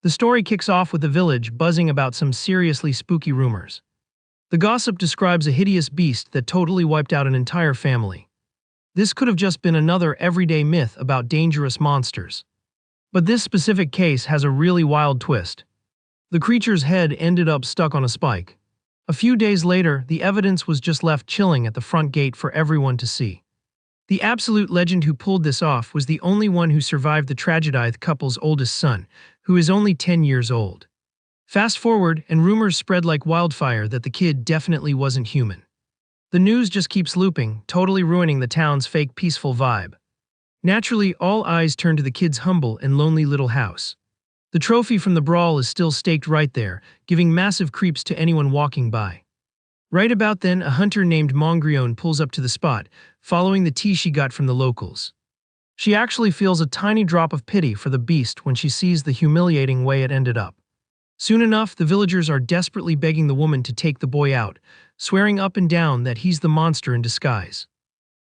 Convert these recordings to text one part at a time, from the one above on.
The story kicks off with the village buzzing about some seriously spooky rumors. The gossip describes a hideous beast that totally wiped out an entire family. This could have just been another everyday myth about dangerous monsters. But this specific case has a really wild twist. The creature's head ended up stuck on a spike. A few days later, the evidence was just left chilling at the front gate for everyone to see. The absolute legend who pulled this off was the only one who survived the tragedied couple's oldest son, who is only 10 years old. Fast forward, and rumors spread like wildfire that the kid definitely wasn't human. The news just keeps looping, totally ruining the town's fake peaceful vibe. Naturally, all eyes turn to the kid's humble and lonely little house. The trophy from the brawl is still staked right there, giving massive creeps to anyone walking by. Right about then, a hunter named Mongrione pulls up to the spot, following the tea she got from the locals. She actually feels a tiny drop of pity for the beast when she sees the humiliating way it ended up. Soon enough, the villagers are desperately begging the woman to take the boy out, swearing up and down that he's the monster in disguise.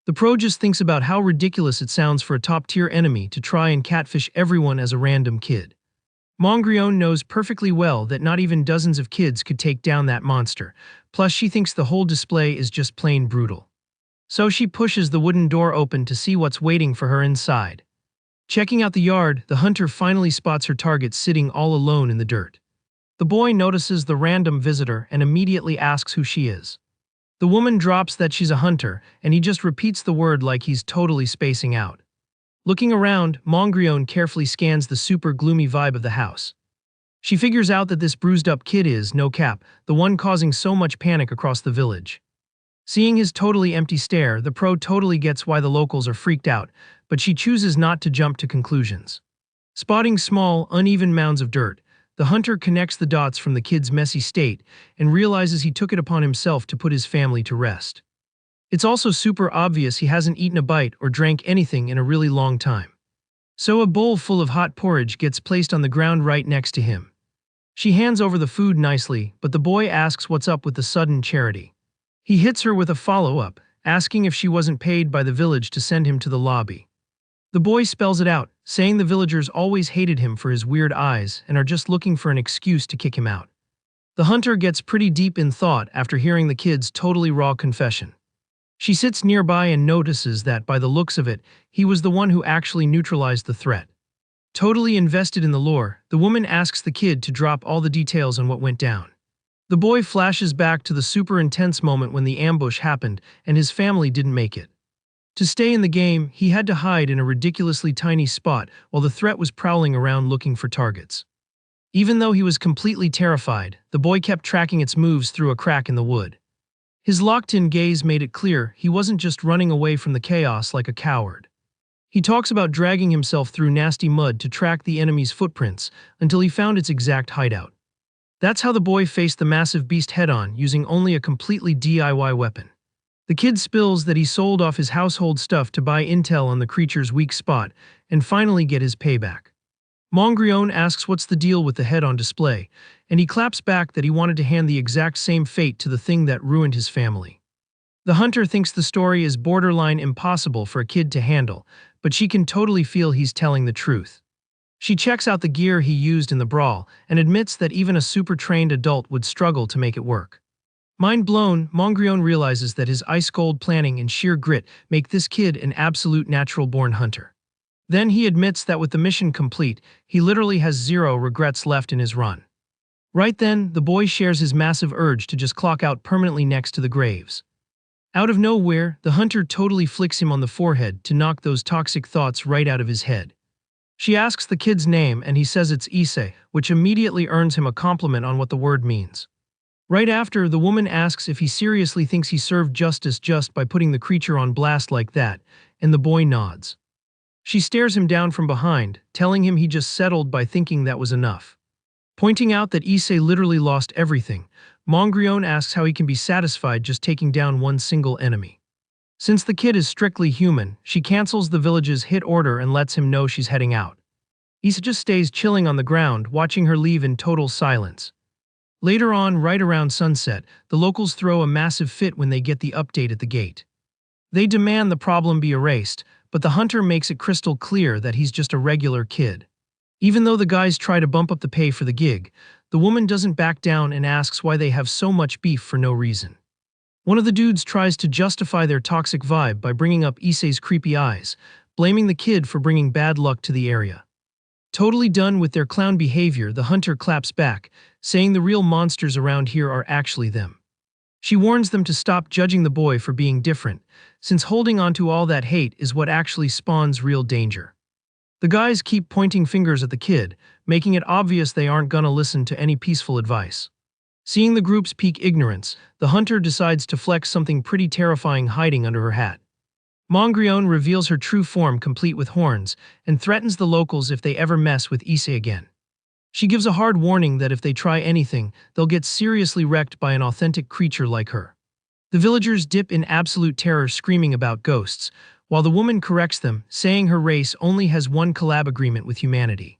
The pro just thinks about how ridiculous it sounds for a top-tier enemy to try and catfish everyone as a random kid. Mongrione knows perfectly well that not even dozens of kids could take down that monster, plus she thinks the whole display is just plain brutal. So she pushes the wooden door open to see what's waiting for her inside. Checking out the yard, the hunter finally spots her target sitting all alone in the dirt. The boy notices the random visitor and immediately asks who she is. The woman drops that she's a hunter, and he just repeats the word like he's totally spacing out. Looking around, Mongrione carefully scans the super gloomy vibe of the house. She figures out that this bruised-up kid is, no cap, the one causing so much panic across the village. Seeing his totally empty stare, the pro totally gets why the locals are freaked out, but she chooses not to jump to conclusions. Spotting small, uneven mounds of dirt, the hunter connects the dots from the kid's messy state and realizes he took it upon himself to put his family to rest. It's also super obvious he hasn't eaten a bite or drank anything in a really long time. So a bowl full of hot porridge gets placed on the ground right next to him. She hands over the food nicely, but the boy asks what's up with the sudden charity. He hits her with a follow-up, asking if she wasn't paid by the village to send him to the lobby. The boy spells it out, saying the villagers always hated him for his weird eyes and are just looking for an excuse to kick him out. The hunter gets pretty deep in thought after hearing the kid's totally raw confession. She sits nearby and notices that, by the looks of it, he was the one who actually neutralized the threat. Totally invested in the lore, the woman asks the kid to drop all the details on what went down. The boy flashes back to the super intense moment when the ambush happened and his family didn't make it. To stay in the game, he had to hide in a ridiculously tiny spot while the threat was prowling around looking for targets. Even though he was completely terrified, the boy kept tracking its moves through a crack in the wood. His locked-in gaze made it clear he wasn't just running away from the chaos like a coward. He talks about dragging himself through nasty mud to track the enemy's footprints until he found its exact hideout. That's how the boy faced the massive beast head-on, using only a completely DIY weapon. The kid spills that he sold off his household stuff to buy intel on the creature's weak spot and finally get his payback. Mongrione asks what's the deal with the head on display, and he claps back that he wanted to hand the exact same fate to the thing that ruined his family. The hunter thinks the story is borderline impossible for a kid to handle, but she can totally feel he's telling the truth. She checks out the gear he used in the brawl and admits that even a super-trained adult would struggle to make it work. Mind blown, Mongrione realizes that his ice-cold planning and sheer grit make this kid an absolute natural-born hunter. Then he admits that with the mission complete, he literally has zero regrets left in his run. Right then, the boy shares his massive urge to just clock out permanently next to the graves. Out of nowhere, the hunter totally flicks him on the forehead to knock those toxic thoughts right out of his head. She asks the kid's name and he says it's Issei, which immediately earns him a compliment on what the word means. Right after, the woman asks if he seriously thinks he served justice just by putting the creature on blast like that, and the boy nods. She stares him down from behind, telling him he just settled by thinking that was enough. Pointing out that Issei literally lost everything, Mongrione asks how he can be satisfied just taking down one single enemy. Since the kid is strictly human, she cancels the village's hit order and lets him know she's heading out. Issei just stays chilling on the ground, watching her leave in total silence. Later on, right around sunset, the locals throw a massive fit when they get the update at the gate. They demand the problem be erased, but the hunter makes it crystal clear that he's just a regular kid. Even though the guys try to bump up the pay for the gig, the woman doesn't back down and asks why they have so much beef for no reason. One of the dudes tries to justify their toxic vibe by bringing up Issei's creepy eyes, blaming the kid for bringing bad luck to the area. Totally done with their clown behavior, the hunter claps back, saying the real monsters around here are actually them. She warns them to stop judging the boy for being different, since holding on to all that hate is what actually spawns real danger. The guys keep pointing fingers at the kid, making it obvious they aren't gonna listen to any peaceful advice. Seeing the group's peak ignorance, the hunter decides to flex something pretty terrifying hiding under her hat. Mangrione reveals her true form complete with horns, and threatens the locals if they ever mess with Issei again. She gives a hard warning that if they try anything, they'll get seriously wrecked by an authentic creature like her. The villagers dip in absolute terror, screaming about ghosts, while the woman corrects them, saying her race only has one collab agreement with humanity.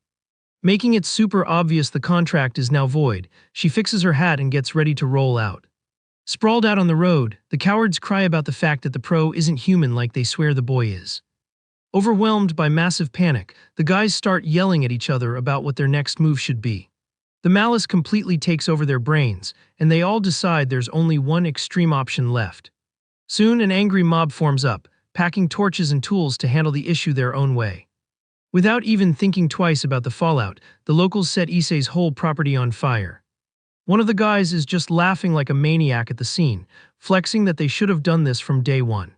Making it super obvious the contract is now void, she fixes her hat and gets ready to roll out. Sprawled out on the road, the cowards cry about the fact that the pro isn't human like they swear the boy is. Overwhelmed by massive panic, the guys start yelling at each other about what their next move should be. The malice completely takes over their brains, and they all decide there's only one extreme option left. Soon an angry mob forms up, packing torches and tools to handle the issue their own way. Without even thinking twice about the fallout, the locals set Issei's whole property on fire. One of the guys is just laughing like a maniac at the scene, flexing that they should have done this from day one.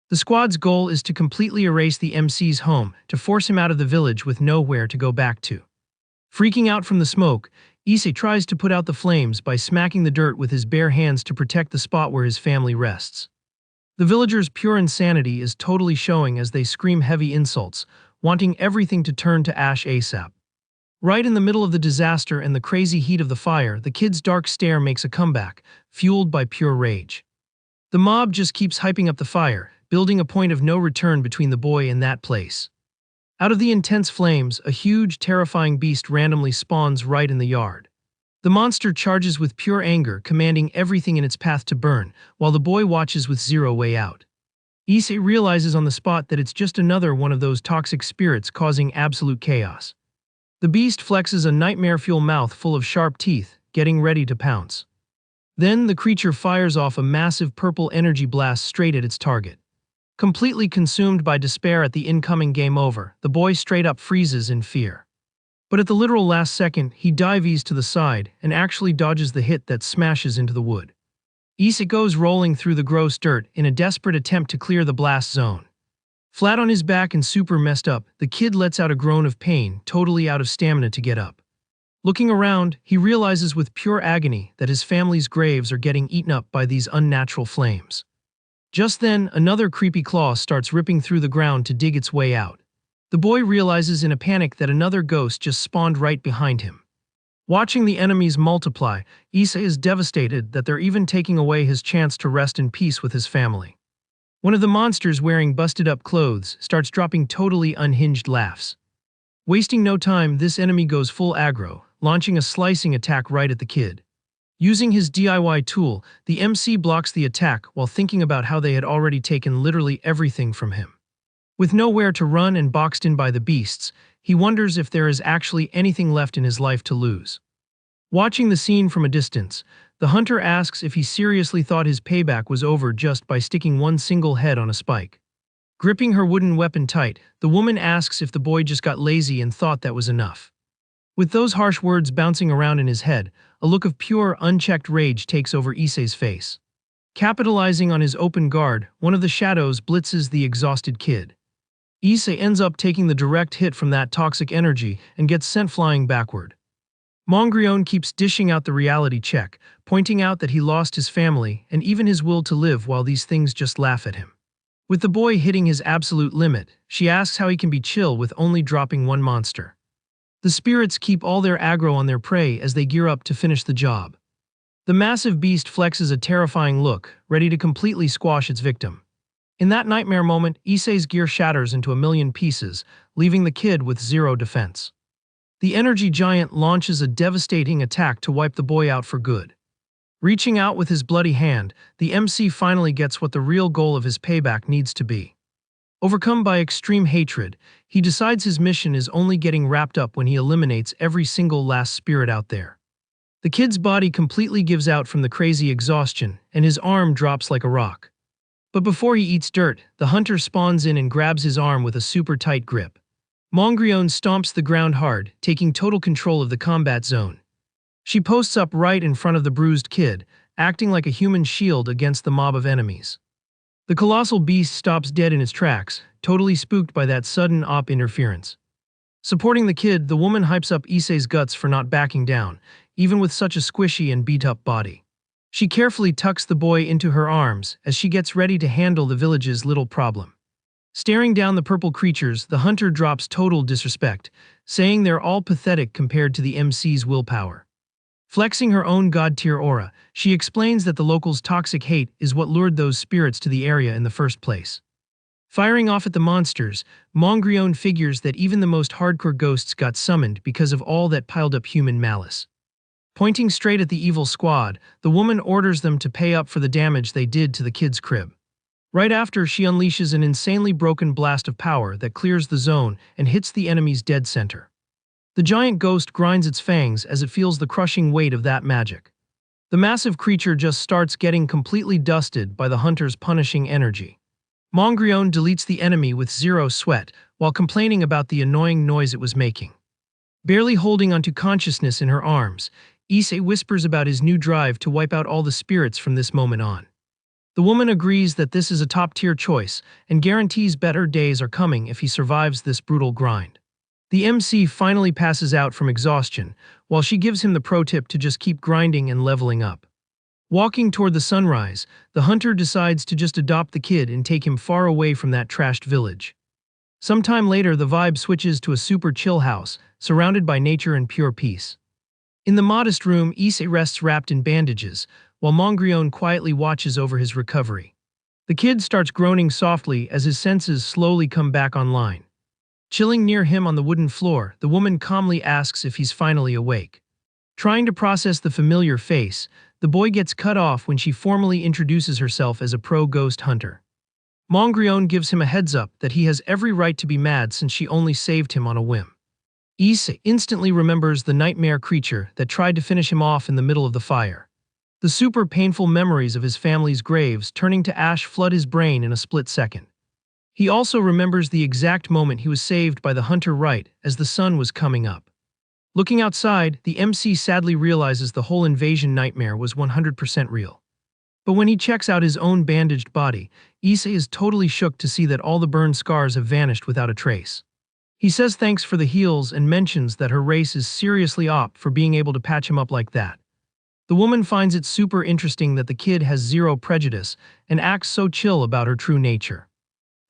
The squad's goal is to completely erase the MC's home, to force him out of the village with nowhere to go back to. Freaking out from the smoke, Issei tries to put out the flames by smacking the dirt with his bare hands to protect the spot where his family rests. The villagers' pure insanity is totally showing as they scream heavy insults, wanting everything to turn to ash ASAP. Right in the middle of the disaster and the crazy heat of the fire, the kid's dark stare makes a comeback, fueled by pure rage. The mob just keeps hyping up the fire, building a point of no return between the boy and that place. Out of the intense flames, a huge, terrifying beast randomly spawns right in the yard. The monster charges with pure anger, commanding everything in its path to burn, while the boy watches with zero way out. Issei realizes on the spot that it's just another one of those toxic spirits causing absolute chaos. The beast flexes a nightmare-fuel mouth full of sharp teeth, getting ready to pounce. Then the creature fires off a massive purple energy blast straight at its target. Completely consumed by despair at the incoming game over, the boy straight up freezes in fear. But at the literal last second, he dives to the side and actually dodges the hit that smashes into the wood. Issei goes rolling through the gross dirt in a desperate attempt to clear the blast zone. Flat on his back and super messed up, the kid lets out a groan of pain, totally out of stamina to get up. Looking around, he realizes with pure agony that his family's graves are getting eaten up by these unnatural flames. Just then, another creepy claw starts ripping through the ground to dig its way out. The boy realizes in a panic that another ghost just spawned right behind him. Watching the enemies multiply, Issei is devastated that they're even taking away his chance to rest in peace with his family. One of the monsters wearing busted-up clothes starts dropping totally unhinged laughs. Wasting no time, this enemy goes full aggro, launching a slicing attack right at the kid. Using his DIY tool, the MC blocks the attack while thinking about how they had already taken literally everything from him. With nowhere to run and boxed in by the beasts, he wonders if there is actually anything left in his life to lose. Watching the scene from a distance, the hunter asks if he seriously thought his payback was over just by sticking one single head on a spike. Gripping her wooden weapon tight, the woman asks if the boy just got lazy and thought that was enough. With those harsh words bouncing around in his head, a look of pure, unchecked rage takes over Issei's face. Capitalizing on his open guard, one of the shadows blitzes the exhausted kid. Issei ends up taking the direct hit from that toxic energy and gets sent flying backward. Mangrione keeps dishing out the reality check, pointing out that he lost his family and even his will to live while these things just laugh at him. With the boy hitting his absolute limit, she asks how he can be chill with only dropping one monster. The spirits keep all their aggro on their prey as they gear up to finish the job. The massive beast flexes a terrifying look, ready to completely squash its victim. In that nightmare moment, Issei's gear shatters into a million pieces, leaving the kid with zero defense. The energy giant launches a devastating attack to wipe the boy out for good. Reaching out with his bloody hand, the MC finally gets what the real goal of his payback needs to be. Overcome by extreme hatred, he decides his mission is only getting wrapped up when he eliminates every single last spirit out there. The kid's body completely gives out from the crazy exhaustion, and his arm drops like a rock. But before he eats dirt, the hunter spawns in and grabs his arm with a super tight grip. Mongryone stomps the ground hard, taking total control of the combat zone. She posts up right in front of the bruised kid, acting like a human shield against the mob of enemies. The colossal beast stops dead in its tracks, totally spooked by that sudden op interference. Supporting the kid, the woman hypes up Issei's guts for not backing down, even with such a squishy and beat-up body. She carefully tucks the boy into her arms as she gets ready to handle the village's little problem. Staring down the purple creatures, the hunter drops total disrespect, saying they're all pathetic compared to the MC's willpower. Flexing her own god-tier aura, she explains that the locals' toxic hate is what lured those spirits to the area in the first place. Firing off at the monsters, Mongryone figures that even the most hardcore ghosts got summoned because of all that piled up human malice. Pointing straight at the evil squad, the woman orders them to pay up for the damage they did to the kid's crib. Right after, she unleashes an insanely broken blast of power that clears the zone and hits the enemy's dead center. The giant ghost grinds its fangs as it feels the crushing weight of that magic. The massive creature just starts getting completely dusted by the hunter's punishing energy. Mongryone deletes the enemy with zero sweat while complaining about the annoying noise it was making. Barely holding onto consciousness in her arms, Issei whispers about his new drive to wipe out all the spirits from this moment on. The woman agrees that this is a top-tier choice and guarantees better days are coming if he survives this brutal grind. The MC finally passes out from exhaustion, while she gives him the pro tip to just keep grinding and leveling up. Walking toward the sunrise, the hunter decides to just adopt the kid and take him far away from that trashed village. Sometime later, the vibe switches to a super chill house, surrounded by nature and pure peace. In the modest room, Issei rests wrapped in bandages, while Mongryone quietly watches over his recovery. The kid starts groaning softly as his senses slowly come back online. Chilling near him on the wooden floor, the woman calmly asks if he's finally awake. Trying to process the familiar face, the boy gets cut off when she formally introduces herself as a pro-ghost hunter. Mongryone gives him a heads-up that he has every right to be mad since she only saved him on a whim. Issei instantly remembers the nightmare creature that tried to finish him off in the middle of the fire. The super painful memories of his family's graves turning to ash flood his brain in a split second. He also remembers the exact moment he was saved by the hunter right as the sun was coming up. Looking outside, the MC sadly realizes the whole invasion nightmare was 100% real. But when he checks out his own bandaged body, Issei is totally shook to see that all the burn scars have vanished without a trace. He says thanks for the heals and mentions that her race is seriously op for being able to patch him up like that. The woman finds it super interesting that the kid has zero prejudice and acts so chill about her true nature.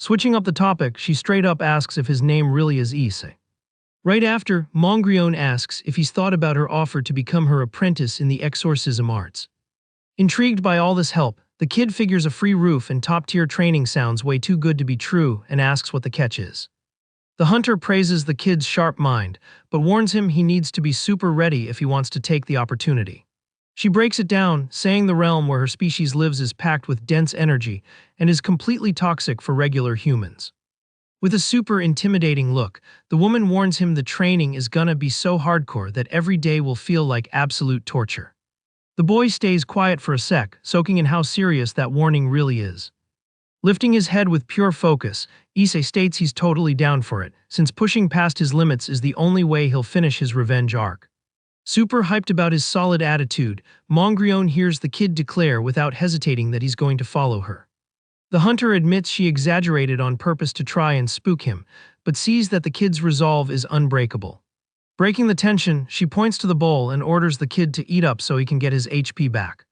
Switching up the topic, she straight up asks if his name really is Issei. Right after, Mongryone asks if he's thought about her offer to become her apprentice in the exorcism arts. Intrigued by all this help, the kid figures a free roof and top-tier training sounds way too good to be true and asks what the catch is. The hunter praises the kid's sharp mind, but warns him he needs to be super ready if he wants to take the opportunity. She breaks it down, saying the realm where her species lives is packed with dense energy and is completely toxic for regular humans. With a super intimidating look, the woman warns him the training is gonna be so hardcore that every day will feel like absolute torture. The boy stays quiet for a sec, soaking in how serious that warning really is. Lifting his head with pure focus, Issei states he's totally down for it, since pushing past his limits is the only way he'll finish his revenge arc. Super hyped about his solid attitude, Mongryone hears the kid declare without hesitating that he's going to follow her. The hunter admits she exaggerated on purpose to try and spook him, but sees that the kid's resolve is unbreakable. Breaking the tension, she points to the bowl and orders the kid to eat up so he can get his HP back.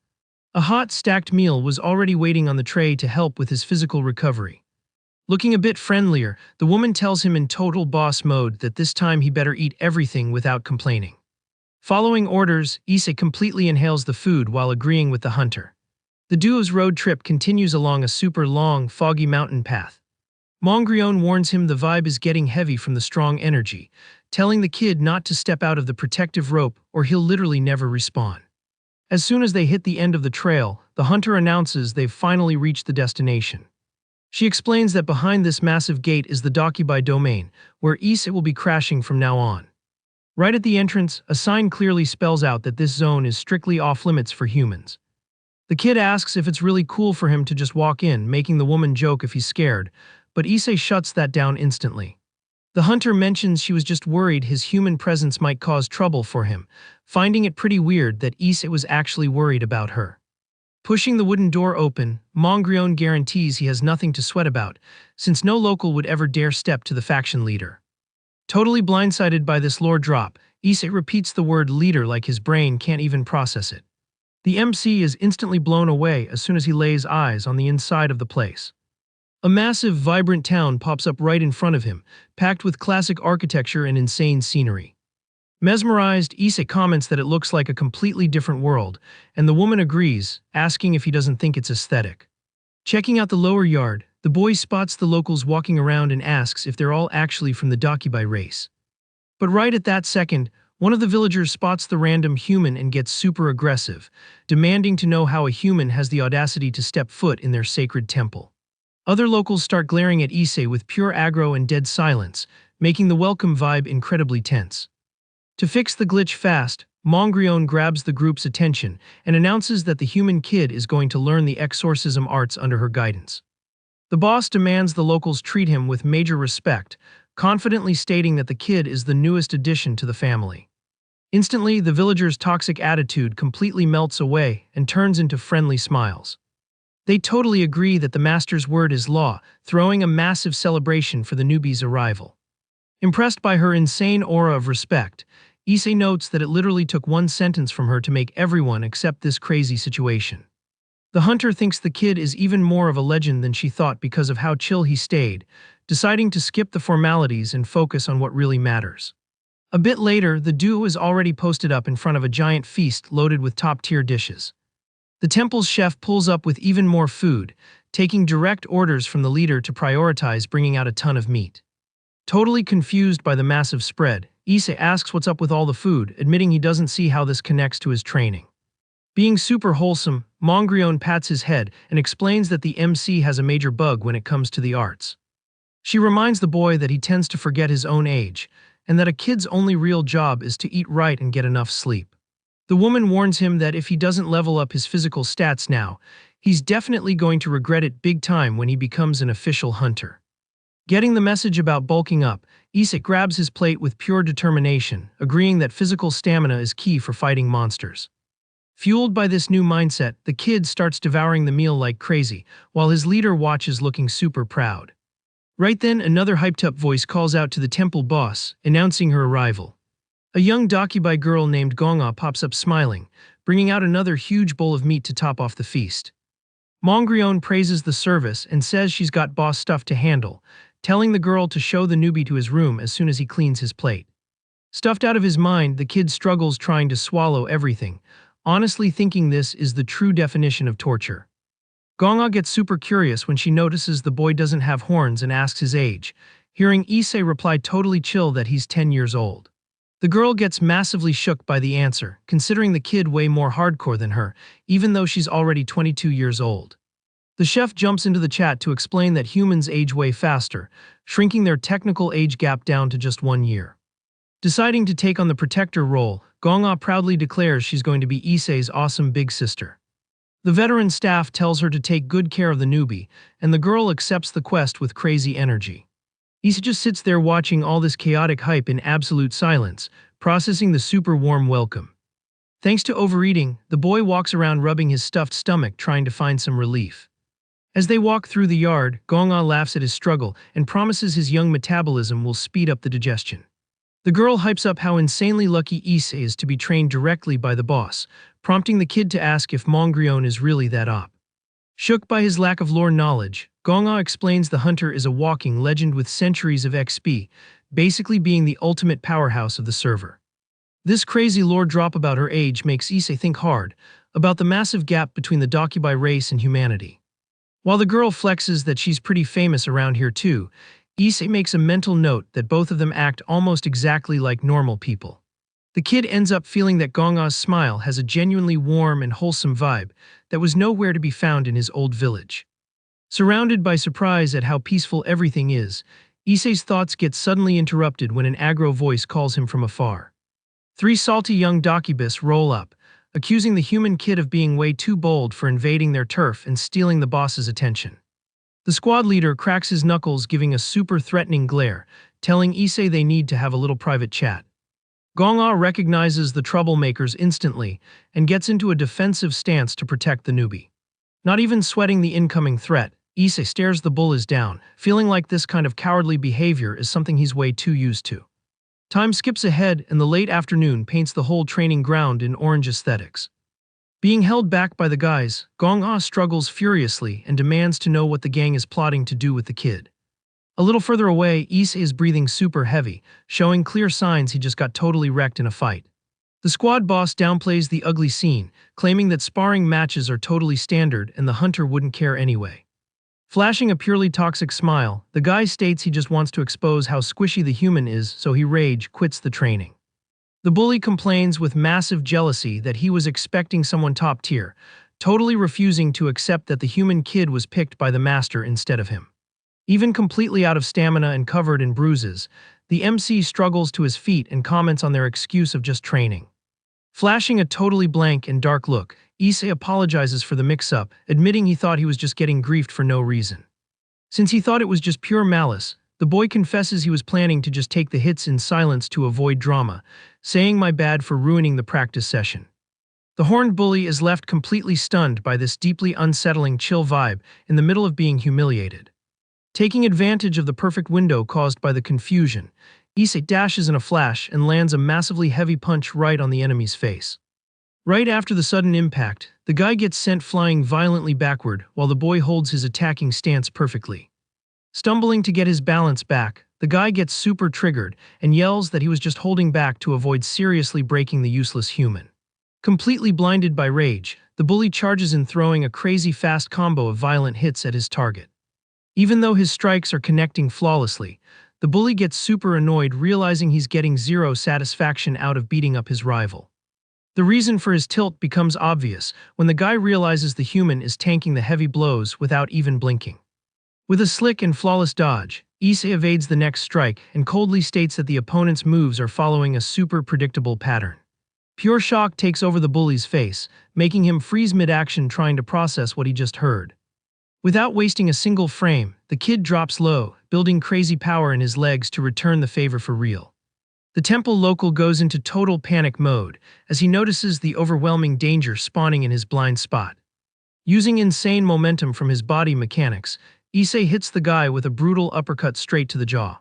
A hot, stacked meal was already waiting on the tray to help with his physical recovery. Looking a bit friendlier, the woman tells him in total boss mode that this time he better eat everything without complaining. Following orders, Issei completely inhales the food while agreeing with the hunter. The duo's road trip continues along a super long, foggy mountain path. Mongryone warns him the vibe is getting heavy from the strong energy, telling the kid not to step out of the protective rope or he'll literally never respawn. As soon as they hit the end of the trail, the hunter announces they've finally reached the destination. She explains that behind this massive gate is the Dakibai domain, where Ise will be crashing from now on. Right at the entrance, a sign clearly spells out that this zone is strictly off-limits for humans. The kid asks if it's really cool for him to just walk in, making the woman joke if he's scared, but Ise shuts that down instantly. The hunter mentions she was just worried his human presence might cause trouble for him, finding it pretty weird that Ise was actually worried about her. Pushing the wooden door open, Mongrion guarantees he has nothing to sweat about, since no local would ever dare step to the faction leader. Totally blindsided by this lore drop, Ise repeats the word leader like his brain can't even process it. The MC is instantly blown away as soon as he lays eyes on the inside of the place. A massive, vibrant town pops up right in front of him, packed with classic architecture and insane scenery. Mesmerized, Ise comments that it looks like a completely different world, and the woman agrees, asking if he doesn't think it's aesthetic. Checking out the lower yard, the boy spots the locals walking around and asks if they're all actually from the Dakibai race. But right at that second, one of the villagers spots the random human and gets super aggressive, demanding to know how a human has the audacity to step foot in their sacred temple. Other locals start glaring at Ise with pure aggro and dead silence, making the welcome vibe incredibly tense. To fix the glitch fast, Mongrion grabs the group's attention and announces that the human kid is going to learn the exorcism arts under her guidance. The boss demands the locals treat him with major respect, confidently stating that the kid is the newest addition to the family. Instantly, the villagers' toxic attitude completely melts away and turns into friendly smiles. They totally agree that the master's word is law, throwing a massive celebration for the newbie's arrival. Impressed by her insane aura of respect, Ise notes that it literally took one sentence from her to make everyone accept this crazy situation. The hunter thinks the kid is even more of a legend than she thought because of how chill he stayed, deciding to skip the formalities and focus on what really matters. A bit later, the duo is already posted up in front of a giant feast loaded with top-tier dishes. The temple's chef pulls up with even more food, taking direct orders from the leader to prioritize bringing out a ton of meat. Totally confused by the massive spread, Ise asks what's up with all the food, admitting he doesn't see how this connects to his training. Being super wholesome, Mongrion pats his head and explains that the MC has a major bug when it comes to the arts. She reminds the boy that he tends to forget his own age, and that a kid's only real job is to eat right and get enough sleep. The woman warns him that if he doesn't level up his physical stats now, he's definitely going to regret it big time when he becomes an official hunter. Getting the message about bulking up, Ise grabs his plate with pure determination, agreeing that physical stamina is key for fighting monsters. Fueled by this new mindset, the kid starts devouring the meal like crazy, while his leader watches looking super proud. Right then, another hyped-up voice calls out to the temple boss, announcing her arrival. A young Dakibai girl named Gonga pops up smiling, bringing out another huge bowl of meat to top off the feast. Mongrion praises the service and says she's got boss stuff to handle, telling the girl to show the newbie to his room as soon as he cleans his plate. Stuffed out of his mind, the kid struggles trying to swallow everything, honestly thinking this is the true definition of torture. Gonga gets super curious when she notices the boy doesn't have horns and asks his age, hearing Ise reply totally chill that he's 10 years old. The girl gets massively shook by the answer, considering the kid way more hardcore than her, even though she's already 22 years old. The chef jumps into the chat to explain that humans age way faster, shrinking their technical age gap down to just 1 year. Deciding to take on the protector role, Gonga proudly declares she's going to be Issei's awesome big sister. The veteran staff tells her to take good care of the newbie, and the girl accepts the quest with crazy energy. Ise just sits there watching all this chaotic hype in absolute silence, processing the super warm welcome. Thanks to overeating, the boy walks around rubbing his stuffed stomach trying to find some relief. As they walk through the yard, Gonga laughs at his struggle and promises his young metabolism will speed up the digestion. The girl hypes up how insanely lucky Ise is to be trained directly by the boss, prompting the kid to ask if Mongrion is really that op. Shook by his lack of lore knowledge, Gonga explains the hunter is a walking legend with centuries of XP, basically being the ultimate powerhouse of the server. This crazy lore drop about her age makes Ise think hard about the massive gap between the Dakibai race and humanity. While the girl flexes that she's pretty famous around here too, Ise makes a mental note that both of them act almost exactly like normal people. The kid ends up feeling that Gonga's smile has a genuinely warm and wholesome vibe that was nowhere to be found in his old village. Surrounded by surprise at how peaceful everything is, Issei's thoughts get suddenly interrupted when an aggro voice calls him from afar. Three salty young Dakibus roll up, accusing the human kid of being way too bold for invading their turf and stealing the boss's attention. The squad leader cracks his knuckles, giving a super threatening glare, telling Issei they need to have a little private chat. Gong-ah recognizes the troublemakers instantly and gets into a defensive stance to protect the newbie. Not even sweating the incoming threat, Issei stares the bullies down, feeling like this kind of cowardly behavior is something he's way too used to. Time skips ahead and the late afternoon paints the whole training ground in orange aesthetics. Being held back by the guys, Gong-ah struggles furiously and demands to know what the gang is plotting to do with the kid. A little further away, Issei is breathing super heavy, showing clear signs he just got totally wrecked in a fight. The squad boss downplays the ugly scene, claiming that sparring matches are totally standard and the hunter wouldn't care anyway. Flashing a purely toxic smile, the guy states he just wants to expose how squishy the human is, so he rage quits the training. The bully complains with massive jealousy that he was expecting someone top tier, totally refusing to accept that the human kid was picked by the master instead of him. Even completely out of stamina and covered in bruises, the MC struggles to his feet and comments on their excuse of just training. Flashing a totally blank and dark look, Issei apologizes for the mix-up, admitting he thought he was just getting griefed for no reason. Since he thought it was just pure malice, the boy confesses he was planning to just take the hits in silence to avoid drama, saying my bad for ruining the practice session. The horned bully is left completely stunned by this deeply unsettling chill vibe in the middle of being humiliated. Taking advantage of the perfect window caused by the confusion, Issei dashes in a flash and lands a massively heavy punch right on the enemy's face. Right after the sudden impact, the guy gets sent flying violently backward while the boy holds his attacking stance perfectly. Stumbling to get his balance back, the guy gets super triggered and yells that he was just holding back to avoid seriously breaking the useless human. Completely blinded by rage, the bully charges in, throwing a crazy fast combo of violent hits at his target. Even though his strikes are connecting flawlessly, the bully gets super annoyed, realizing he's getting zero satisfaction out of beating up his rival. The reason for his tilt becomes obvious when the guy realizes the human is tanking the heavy blows without even blinking. With a slick and flawless dodge, Issei evades the next strike and coldly states that the opponent's moves are following a super predictable pattern. Pure shock takes over the bully's face, making him freeze mid-action trying to process what he just heard. Without wasting a single frame, the kid drops low, building crazy power in his legs to return the favor for real. The temple local goes into total panic mode as he notices the overwhelming danger spawning in his blind spot. Using insane momentum from his body mechanics, Issei hits the guy with a brutal uppercut straight to the jaw.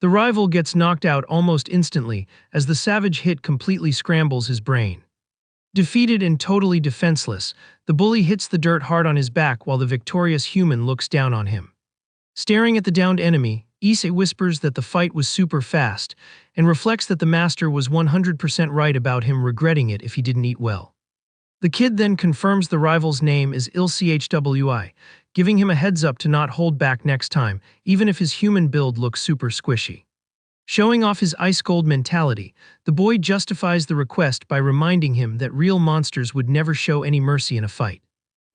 The rival gets knocked out almost instantly as the savage hit completely scrambles his brain. Defeated and totally defenseless, the bully hits the dirt hard on his back while the victorious human looks down on him. Staring at the downed enemy, Issei whispers that the fight was super fast and reflects that the master was 100% right about him regretting it if he didn't eat well. The kid then confirms the rival's name is ILCHWI, giving him a heads up to not hold back next time, even if his human build looks super squishy. Showing off his ice cold mentality, the boy justifies the request by reminding him that real monsters would never show any mercy in a fight.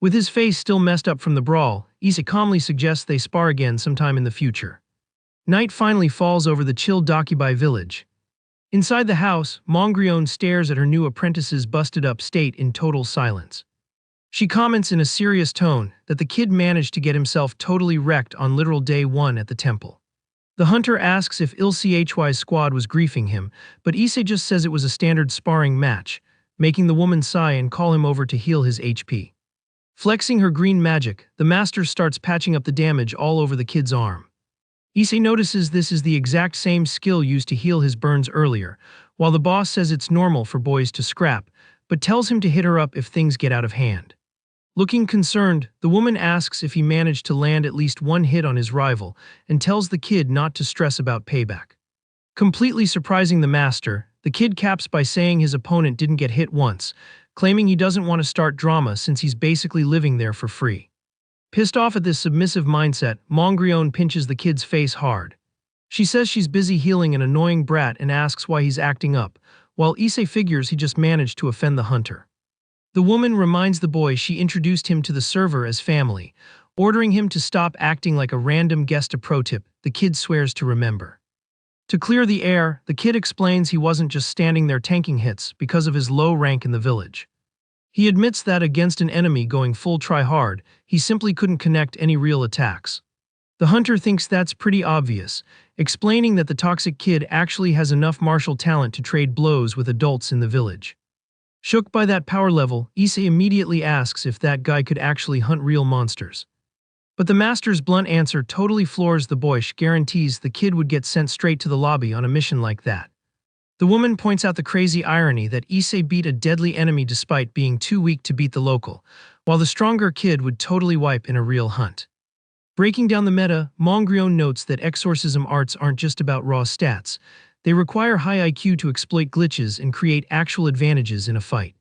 With his face still messed up from the brawl, Issei calmly suggests they spar again sometime in the future. Night finally falls over the chill Dakibai village. Inside the house, Mongrione stares at her new apprentice's busted-up state in total silence. She comments in a serious tone that the kid managed to get himself totally wrecked on literal day one at the temple. The hunter asks if ILCHY's squad was griefing him, but Issei just says it was a standard sparring match, making the woman sigh and call him over to heal his HP. Flexing her green magic, the master starts patching up the damage all over the kid's arm. Issei notices this is the exact same skill used to heal his burns earlier, while the boss says it's normal for boys to scrap, but tells him to hit her up if things get out of hand. Looking concerned, the woman asks if he managed to land at least one hit on his rival and tells the kid not to stress about payback. Completely surprising the master, the kid caps by saying his opponent didn't get hit once, claiming he doesn't want to start drama since he's basically living there for free. Pissed off at this submissive mindset, Mongrione pinches the kid's face hard. She says she's busy healing an annoying brat and asks why he's acting up, while Issei figures he just managed to offend the hunter. The woman reminds the boy she introduced him to the server as family, Ordering him to stop acting like a random guest. A pro tip, the kid swears to remember. To clear the air, the kid explains he wasn't just standing there tanking hits because of his low rank in the village. He admits that against an enemy going full try-hard, he simply couldn't connect any real attacks. The hunter thinks that's pretty obvious, explaining that the toxic kid actually has enough martial talent to trade blows with adults in the village. Shook by that power level, Issei immediately asks if that guy could actually hunt real monsters. But the master's blunt answer totally floors the boy. She guarantees the kid would get sent straight to the lobby on a mission like that. The woman points out the crazy irony that Issei beat a deadly enemy despite being too weak to beat the local, while the stronger kid would totally wipe in a real hunt. Breaking down the meta, Mongrion notes that exorcism arts aren't just about raw stats. They require high IQ to exploit glitches and create actual advantages in a fight.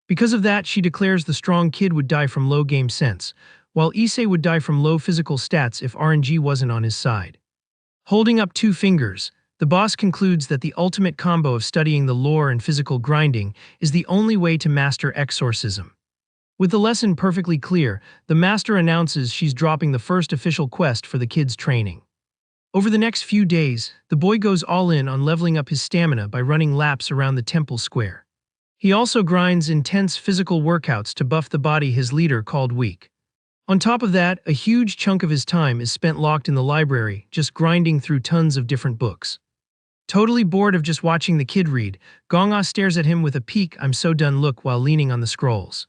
Because of that, she declares the strong kid would die from low game sense, while Issei would die from low physical stats if RNG wasn't on his side. Holding up two fingers, the boss concludes that the ultimate combo of studying the lore and physical grinding is the only way to master exorcism. With the lesson perfectly clear, the master announces she's dropping the first official quest for the kid's training. Over the next few days, the boy goes all in on leveling up his stamina by running laps around the temple square. He also grinds intense physical workouts to buff the body his leader called weak. On top of that, a huge chunk of his time is spent locked in the library, just grinding through tons of different books. Totally bored of just watching the kid read, Gonga stares at him with a peak "I'm so done" look while leaning on the scrolls.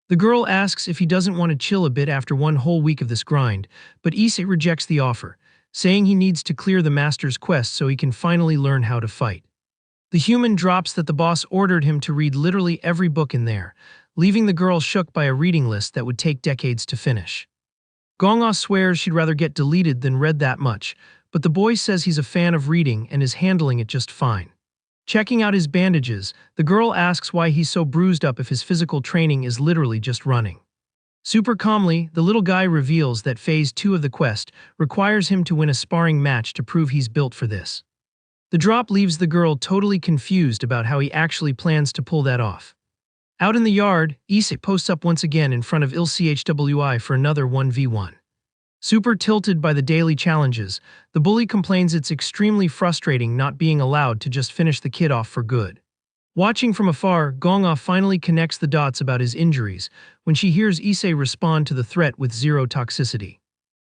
The girl asks if he doesn't want to chill a bit after one whole week of this grind, but Issei rejects the offer, saying he needs to clear the master's quest so he can finally learn how to fight. The human drops that the boss ordered him to read literally every book in there, leaving the girl shook by a reading list that would take decades to finish. Gonga swears she'd rather get deleted than read that much, but the boy says he's a fan of reading and is handling it just fine. Checking out his bandages, the girl asks why he's so bruised up if his physical training is literally just running. Super calmly, the little guy reveals that Phase 2 of the quest requires him to win a sparring match to prove he's built for this. The drop leaves the girl totally confused about how he actually plans to pull that off. Out in the yard, Issei posts up once again in front of ILCHWI for another 1v1. Super tilted by the daily challenges, the bully complains it's extremely frustrating not being allowed to just finish the kid off for good. Watching from afar, Gonga finally connects the dots about his injuries when she hears Issei respond to the threat with zero toxicity.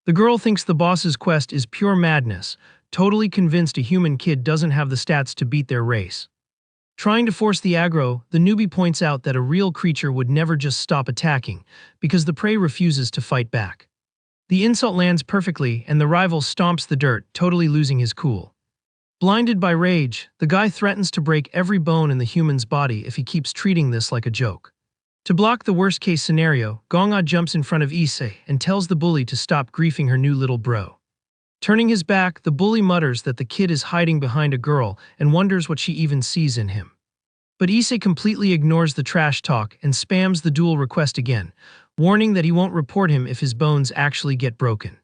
The girl thinks the boss's quest is pure madness, totally convinced a human kid doesn't have the stats to beat their race. Trying to force the aggro, the newbie points out that a real creature would never just stop attacking, because the prey refuses to fight back. The insult lands perfectly, and the rival stomps the dirt, totally losing his cool. Blinded by rage, the guy threatens to break every bone in the human's body if he keeps treating this like a joke. To block the worst-case scenario, Gonga jumps in front of Issei and tells the bully to stop griefing her new little bro. Turning his back, the bully mutters that the kid is hiding behind a girl and wonders what she even sees in him. But Issei completely ignores the trash talk and spams the duel request again, warning that he won't report him if his bones actually get broken.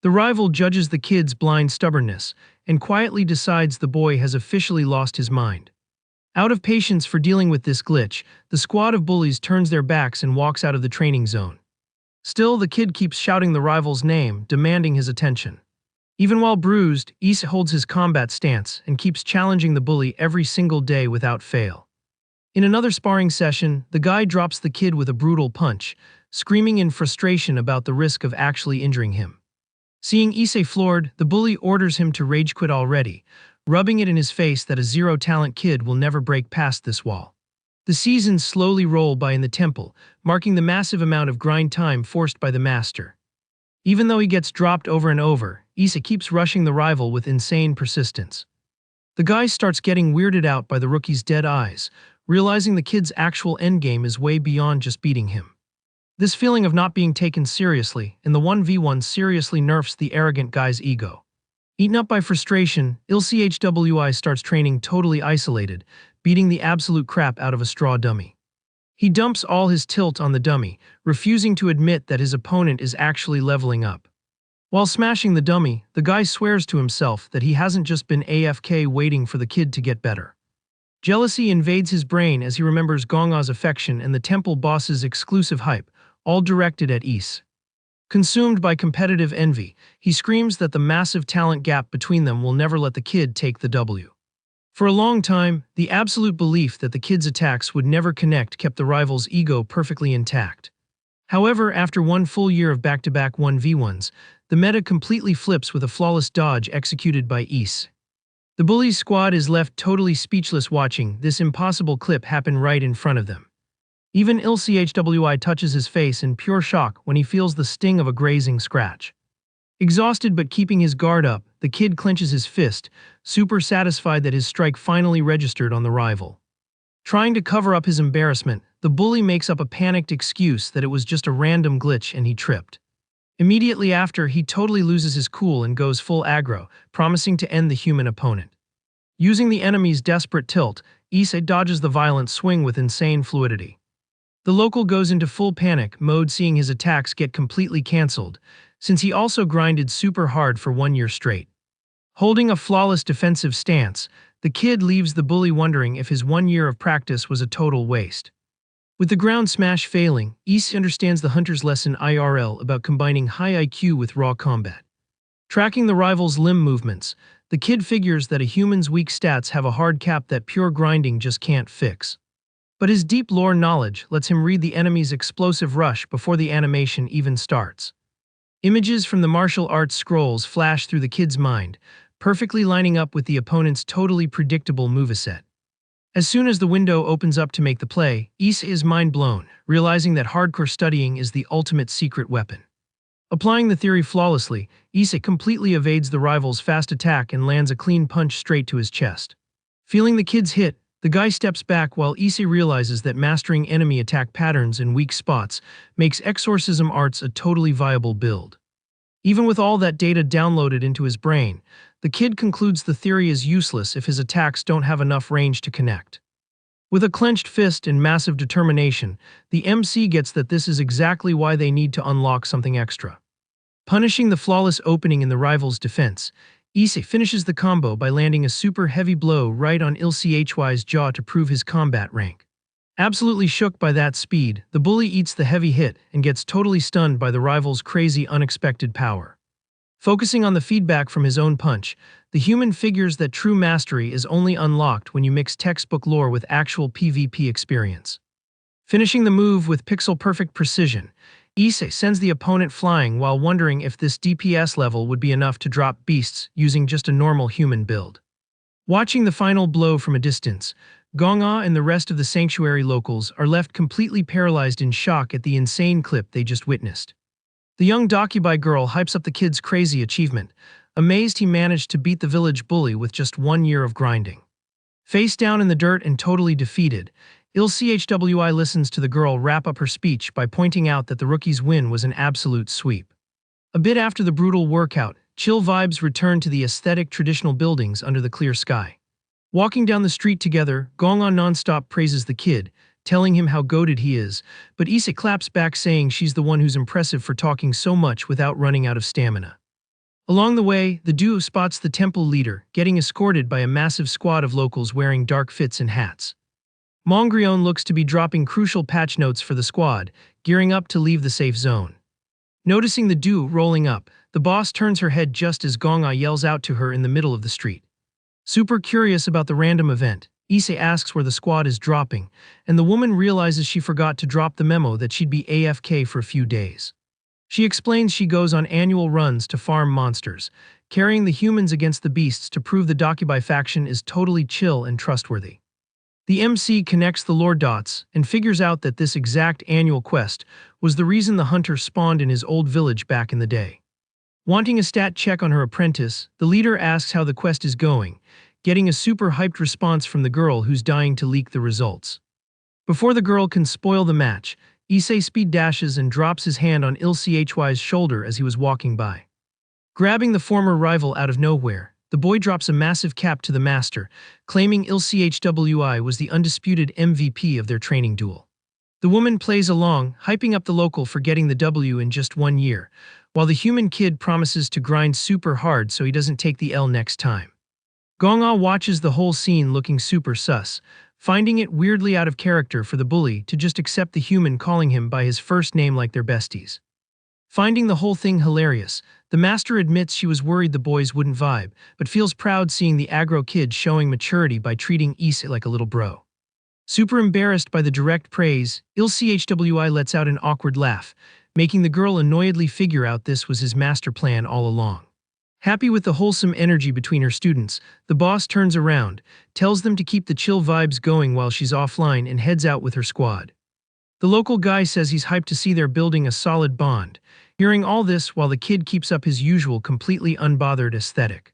The rival judges the kid's blind stubbornness and quietly decides the boy has officially lost his mind. Out of patience for dealing with this glitch, the squad of bullies turns their backs and walks out of the training zone. Still, the kid keeps shouting the rival's name, demanding his attention. Even while bruised, Issei holds his combat stance and keeps challenging the bully every single day without fail. In another sparring session, the guy drops the kid with a brutal punch, screaming in frustration about the risk of actually injuring him. Seeing Issei floored, the bully orders him to rage quit already, rubbing it in his face that a zero-talent kid will never break past this wall. The seasons slowly roll by in the temple, marking the massive amount of grind time forced by the master. Even though he gets dropped over and over, Issei keeps rushing the rival with insane persistence. The guy starts getting weirded out by the rookie's dead eyes, realizing the kid's actual endgame is way beyond just beating him. This feeling of not being taken seriously in the 1v1 seriously nerfs the arrogant guy's ego. Eaten up by frustration, ILCHWI starts training totally isolated, beating the absolute crap out of a straw dummy. He dumps all his tilt on the dummy, refusing to admit that his opponent is actually leveling up. While smashing the dummy, the guy swears to himself that he hasn't just been AFK waiting for the kid to get better. Jealousy invades his brain as he remembers Gonga's affection and the temple boss's exclusive hype, all directed at Issei. Consumed by competitive envy, he screams that the massive talent gap between them will never let the kid take the W. For a long time, the absolute belief that the kid's attacks would never connect kept the rival's ego perfectly intact. However, after one full year of back-to-back 1v1s, the meta completely flips with a flawless dodge executed by Ise. The bully's squad is left totally speechless watching this impossible clip happen right in front of them. Even LCHWI touches his face in pure shock when he feels the sting of a grazing scratch. Exhausted but keeping his guard up, the kid clenches his fist, super satisfied that his strike finally registered on the rival. Trying to cover up his embarrassment, the bully makes up a panicked excuse that it was just a random glitch and he tripped. Immediately after, he totally loses his cool and goes full aggro, promising to end the human opponent. Using the enemy's desperate tilt, Ise dodges the violent swing with insane fluidity. The local goes into full panic mode seeing his attacks get completely cancelled, since he also grinded super hard for 1 year straight. Holding a flawless defensive stance, the kid leaves the bully wondering if his 1 year of practice was a total waste. With the ground smash failing, Ise understands the hunter's lesson IRL about combining high IQ with raw combat. Tracking the rival's limb movements, the kid figures that a human's weak stats have a hard cap that pure grinding just can't fix. But his deep lore knowledge lets him read the enemy's explosive rush before the animation even starts. Images from the martial arts scrolls flash through the kid's mind, perfectly lining up with the opponent's totally predictable moveset. As soon as the window opens up to make the play, Ise is mind blown, realizing that hardcore studying is the ultimate secret weapon. Applying the theory flawlessly, Ise completely evades the rival's fast attack and lands a clean punch straight to his chest. Feeling the kid's hit, the guy steps back while Ise realizes that mastering enemy attack patterns in weak spots makes exorcism arts a totally viable build. Even with all that data downloaded into his brain, the kid concludes the theory is useless if his attacks don't have enough range to connect. With a clenched fist and massive determination, the MC gets that this is exactly why they need to unlock something extra. Punishing the flawless opening in the rival's defense, Ise finishes the combo by landing a super heavy blow right on LCHY's jaw to prove his combat rank. Absolutely shook by that speed, the bully eats the heavy hit and gets totally stunned by the rival's crazy unexpected power. Focusing on the feedback from his own punch, the human figures that true mastery is only unlocked when you mix textbook lore with actual PvP experience. Finishing the move with pixel-perfect precision, Ise sends the opponent flying while wondering if this DPS level would be enough to drop beasts using just a normal human build. Watching the final blow from a distance, Gonga and the rest of the Sanctuary locals are left completely paralyzed in shock at the insane clip they just witnessed. The young Dakubai girl hypes up the kid's crazy achievement, amazed he managed to beat the village bully with just 1 year of grinding. Face down in the dirt and totally defeated, LCHWI listens to the girl wrap up her speech by pointing out that the rookie's win was an absolute sweep. A bit after the brutal workout, chill vibes return to the aesthetic traditional buildings under the clear sky. Walking down the street together, Gonga nonstop praises the kid, telling him how goated he is, but Ise claps back saying she's the one who's impressive for talking so much without running out of stamina. Along the way, the duo spots the temple leader, getting escorted by a massive squad of locals wearing dark fits and hats. Mongrion looks to be dropping crucial patch notes for the squad, gearing up to leave the safe zone. Noticing the duo rolling up, the boss turns her head just as Gonga yells out to her in the middle of the street. Super curious about the random event, Ise asks where the squad is dropping, and the woman realizes she forgot to drop the memo that she'd be AFK for a few days. She explains she goes on annual runs to farm monsters, carrying the humans against the beasts to prove the Dakubai faction is totally chill and trustworthy. The MC connects the lore dots and figures out that this exact annual quest was the reason the hunter spawned in his old village back in the day. Wanting a stat check on her apprentice, the leader asks how the quest is going, getting a super hyped response from the girl who's dying to leak the results. Before the girl can spoil the match, Ise speed dashes and drops his hand on LCHY's shoulder as he was walking by. Grabbing the former rival out of nowhere, the boy drops a massive cap to the master, claiming LCHWI was the undisputed MVP of their training duel. The woman plays along, hyping up the local for getting the W in just 1 year, while the human kid promises to grind super hard so he doesn't take the L next time. Gonga watches the whole scene looking super sus, finding it weirdly out of character for the bully to just accept the human calling him by his first name like they're besties. Finding the whole thing hilarious, the master admits she was worried the boys wouldn't vibe, but feels proud seeing the aggro kid showing maturity by treating Issei like a little bro. Super embarrassed by the direct praise, IlCHWI lets out an awkward laugh, making the girl annoyedly figure out this was his master plan all along. Happy with the wholesome energy between her students, the boss turns around, tells them to keep the chill vibes going while she's offline and heads out with her squad. The local guy says he's hyped to see they're building a solid bond, hearing all this while the kid keeps up his usual completely unbothered aesthetic.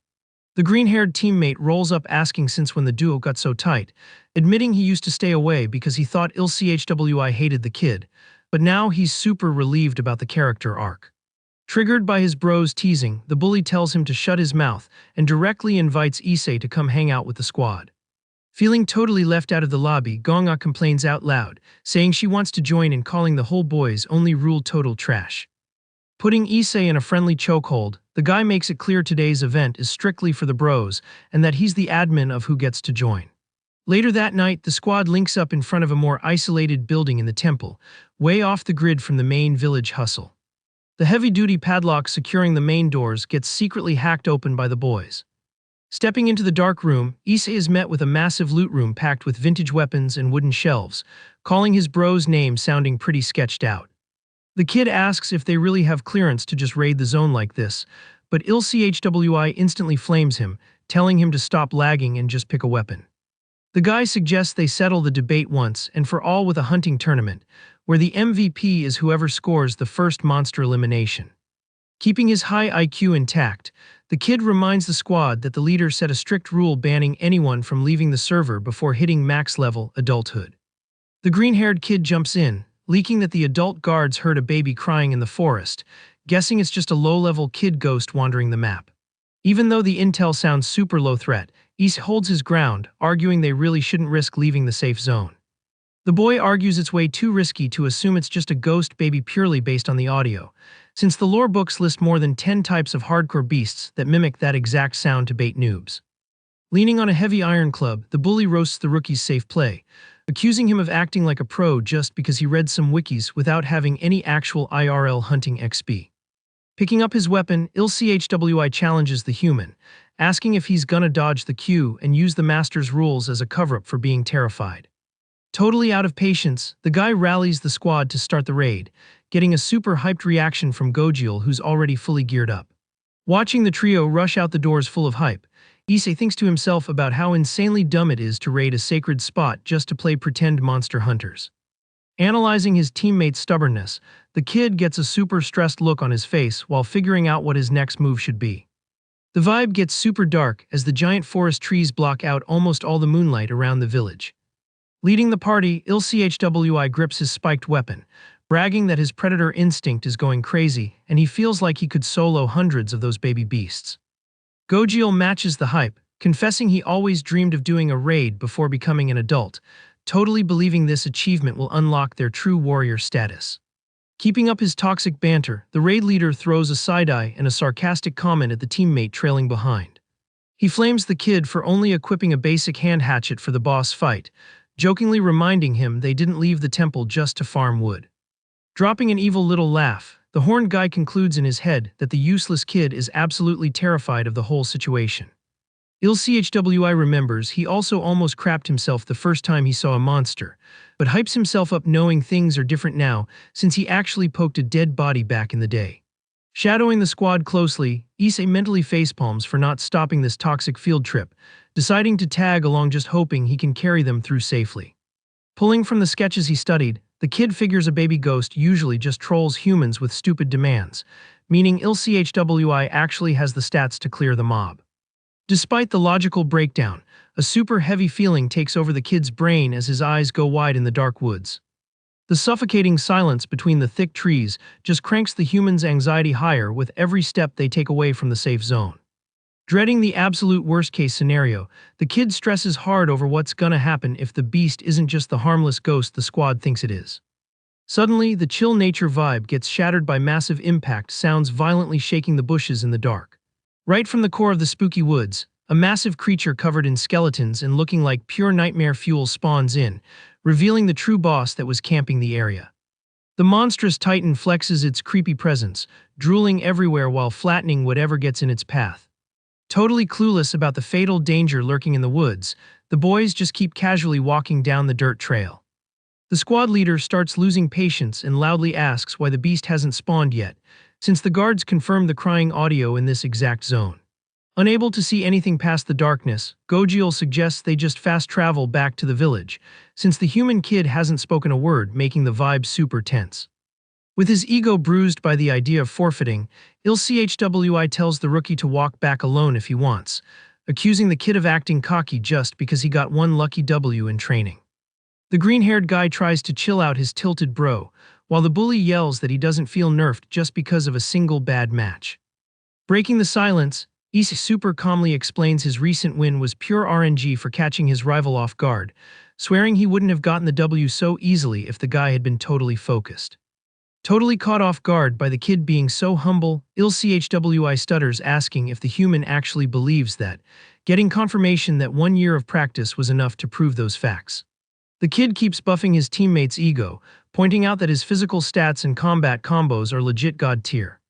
The green-haired teammate rolls up asking since when the duo got so tight, admitting he used to stay away because he thought IlCHWI hated the kid, but now he's super relieved about the character arc. Triggered by his bros teasing, the bully tells him to shut his mouth and directly invites Issei to come hang out with the squad. Feeling totally left out of the lobby, Gonga complains out loud, saying she wants to join in calling the whole boys only rule total trash. Putting Issei in a friendly chokehold, the guy makes it clear today's event is strictly for the bros and that he's the admin of who gets to join. Later that night, the squad links up in front of a more isolated building in the temple, way off the grid from the main village hustle. The heavy-duty padlock securing the main doors gets secretly hacked open by the boys. Stepping into the dark room, Issei is met with a massive loot room packed with vintage weapons and wooden shelves, calling his bro's name sounding pretty sketched out. The kid asks if they really have clearance to just raid the zone like this, but IlCHWI instantly flames him, telling him to stop lagging and just pick a weapon. The guy suggests they settle the debate once and for all with a hunting tournament, where the MVP is whoever scores the first monster elimination. Keeping his high IQ intact, the kid reminds the squad that the leader set a strict rule banning anyone from leaving the server before hitting max-level adulthood. The green-haired kid jumps in, leaking that the adult guards heard a baby crying in the forest, guessing it's just a low-level kid ghost wandering the map. Even though the intel sounds super low threat, Issei holds his ground, arguing they really shouldn't risk leaving the safe zone. The boy argues it's way too risky to assume it's just a ghost baby purely based on the audio, since the lore books list more than 10 types of hardcore beasts that mimic that exact sound to bait noobs. Leaning on a heavy iron club, the bully roasts the rookie's safe play, accusing him of acting like a pro just because he read some wikis without having any actual IRL hunting XP. Picking up his weapon, IlCHWI challenges the human, asking if he's gonna dodge the queue and use the master's rules as a cover-up for being terrified. Totally out of patience, the guy rallies the squad to start the raid, getting a super hyped reaction from Gojil, who's already fully geared up. Watching the trio rush out the doors full of hype, Issei thinks to himself about how insanely dumb it is to raid a sacred spot just to play pretend monster hunters. Analyzing his teammate's stubbornness, the kid gets a super stressed look on his face while figuring out what his next move should be. The vibe gets super dark as the giant forest trees block out almost all the moonlight around the village. Leading the party, IlCHWI grips his spiked weapon, bragging that his predator instinct is going crazy and he feels like he could solo hundreds of those baby beasts. Gojil matches the hype, confessing he always dreamed of doing a raid before becoming an adult, totally believing this achievement will unlock their true warrior status. Keeping up his toxic banter, the raid leader throws a side-eye and a sarcastic comment at the teammate trailing behind. He flames the kid for only equipping a basic hand hatchet for the boss fight, jokingly reminding him they didn't leave the temple just to farm wood. Dropping an evil little laugh, the horned guy concludes in his head that the useless kid is absolutely terrified of the whole situation. IlCHWI remembers he also almost crapped himself the first time he saw a monster, but hypes himself up knowing things are different now since he actually poked a dead body back in the day. Shadowing the squad closely, Issei mentally facepalms for not stopping this toxic field trip, deciding to tag along just hoping he can carry them through safely. Pulling from the sketches he studied, the kid figures a baby ghost usually just trolls humans with stupid demands, meaning IlCHWI actually has the stats to clear the mob. Despite the logical breakdown, a super heavy feeling takes over the kid's brain as his eyes go wide in the dark woods. The suffocating silence between the thick trees just cranks the human's anxiety higher with every step they take away from the safe zone. Dreading the absolute worst-case scenario, the kid stresses hard over what's gonna happen if the beast isn't just the harmless ghost the squad thinks it is. Suddenly, the chill nature vibe gets shattered by massive impact sounds violently shaking the bushes in the dark. Right from the core of the spooky woods, a massive creature covered in skeletons and looking like pure nightmare fuel spawns in, revealing the true boss that was camping the area. The monstrous titan flexes its creepy presence, drooling everywhere while flattening whatever gets in its path. Totally clueless about the fatal danger lurking in the woods, the boys just keep casually walking down the dirt trail. The squad leader starts losing patience and loudly asks why the beast hasn't spawned yet, since the guards confirmed the crying audio in this exact zone. Unable to see anything past the darkness, Gojiel suggests they just fast travel back to the village, since the human kid hasn't spoken a word, making the vibe super tense. With his ego bruised by the idea of forfeiting, ILCHWI tells the rookie to walk back alone if he wants, accusing the kid of acting cocky just because he got one lucky W in training. The green-haired guy tries to chill out his tilted bro, while the bully yells that he doesn't feel nerfed just because of a single bad match. Breaking the silence, Issei super calmly explains his recent win was pure RNG for catching his rival off guard, swearing he wouldn't have gotten the W so easily if the guy had been totally focused. Totally caught off guard by the kid being so humble, ILCHWI stutters, asking if the human actually believes that, getting confirmation that 1 year of practice was enough to prove those facts. The kid keeps buffing his teammate's ego, pointing out that his physical stats and combat combos are legit god tier.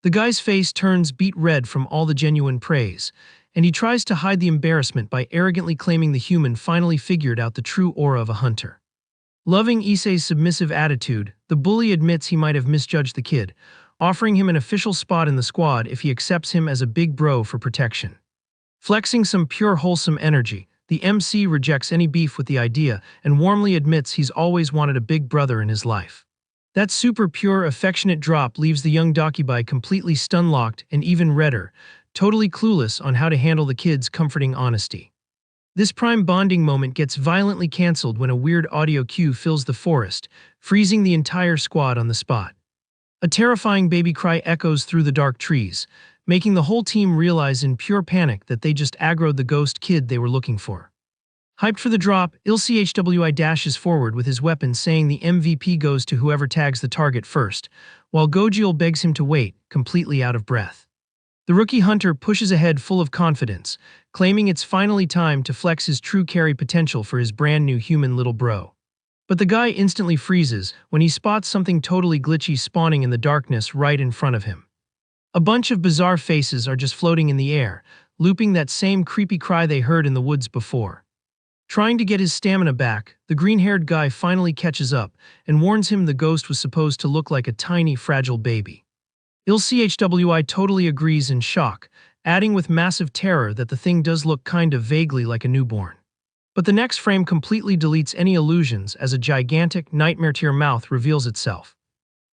The guy's face turns beet red from all the genuine praise, and he tries to hide the embarrassment by arrogantly claiming the human finally figured out the true aura of a hunter. Loving Issei's submissive attitude, the bully admits he might have misjudged the kid, offering him an official spot in the squad if he accepts him as a big bro for protection. Flexing some pure wholesome energy, the MC rejects any beef with the idea and warmly admits he's always wanted a big brother in his life. That super pure, affectionate drop leaves the young Dakibai completely stun-locked and even redder, totally clueless on how to handle the kid's comforting honesty. This prime bonding moment gets violently cancelled when a weird audio cue fills the forest, freezing the entire squad on the spot. A terrifying baby cry echoes through the dark trees, making the whole team realize in pure panic that they just aggroed the ghost kid they were looking for. Hyped for the drop, ILCHWI dashes forward with his weapon, saying the MVP goes to whoever tags the target first, while Gojiel begs him to wait, completely out of breath. The rookie hunter pushes ahead full of confidence, claiming it's finally time to flex his true carry potential for his brand new human little bro. But the guy instantly freezes when he spots something totally glitchy spawning in the darkness right in front of him. A bunch of bizarre faces are just floating in the air, looping that same creepy cry they heard in the woods before. Trying to get his stamina back, the green-haired guy finally catches up and warns him the ghost was supposed to look like a tiny, fragile baby. ILCHWI totally agrees in shock, adding with massive terror that the thing does look kind of vaguely like a newborn. But the next frame completely deletes any illusions as a gigantic, nightmare-tier mouth reveals itself.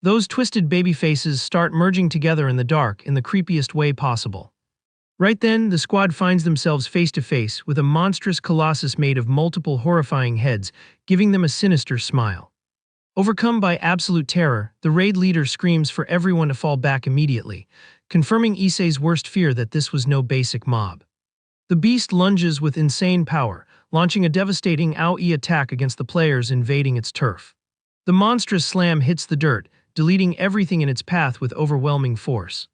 Those twisted baby faces start merging together in the dark in the creepiest way possible. Right then, the squad finds themselves face to face with a monstrous colossus made of multiple horrifying heads, giving them a sinister smile. Overcome by absolute terror, the raid leader screams for everyone to fall back immediately, confirming Issei's worst fear that this was no basic mob. The beast lunges with insane power, launching a devastating AoE attack against the players invading its turf. The monstrous slam hits the dirt, deleting everything in its path with overwhelming force.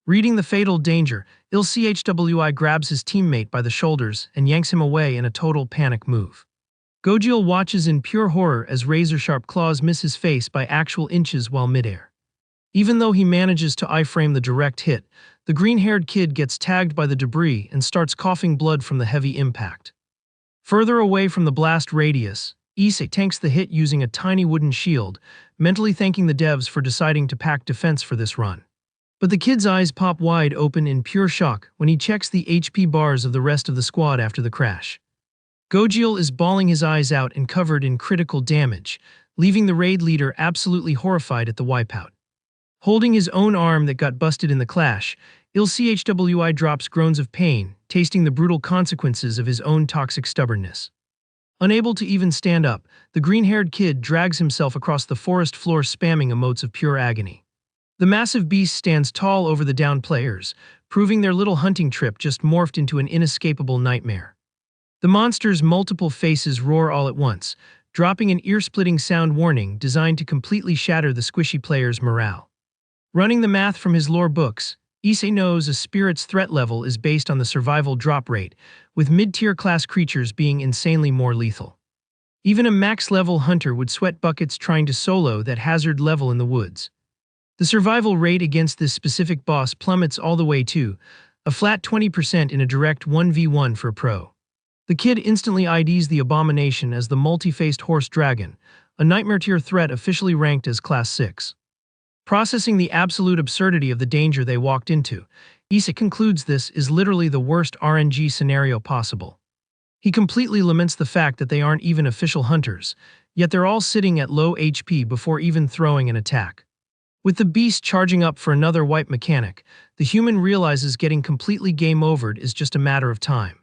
Reading the fatal danger, ILCHWI grabs his teammate by the shoulders and yanks him away in a total panic move. Gojiel watches in pure horror as razor-sharp claws miss his face by actual inches while midair. Even though he manages to iframe the direct hit, the green-haired kid gets tagged by the debris and starts coughing blood from the heavy impact. Further away from the blast radius, Issei tanks the hit using a tiny wooden shield, mentally thanking the devs for deciding to pack defense for this run. But the kid's eyes pop wide open in pure shock when he checks the HP bars of the rest of the squad after the crash. Gojiel is bawling his eyes out and covered in critical damage, leaving the raid leader absolutely horrified at the wipeout. Holding his own arm that got busted in the clash, ILCHWI drops groans of pain, tasting the brutal consequences of his own toxic stubbornness. Unable to even stand up, the green-haired kid drags himself across the forest floor, spamming emotes of pure agony. The massive beast stands tall over the downed players, proving their little hunting trip just morphed into an inescapable nightmare. The monster's multiple faces roar all at once, dropping an ear-splitting sound warning designed to completely shatter the squishy player's morale. Running the math from his lore books, Issei knows a spirit's threat level is based on the survival drop rate, with mid-tier class creatures being insanely more lethal. Even a max-level hunter would sweat buckets trying to solo that hazard level in the woods. The survival rate against this specific boss plummets all the way to a flat 20% in a direct 1v1 for a pro. The kid instantly IDs the abomination as the multi-faced horse dragon, a nightmare tier threat officially ranked as Class 6. Processing the absolute absurdity of the danger they walked into, Issa concludes this is literally the worst RNG scenario possible. He completely laments the fact that they aren't even official hunters, yet they're all sitting at low HP before even throwing an attack. With the beast charging up for another wipe mechanic, the human realizes getting completely game overed is just a matter of time.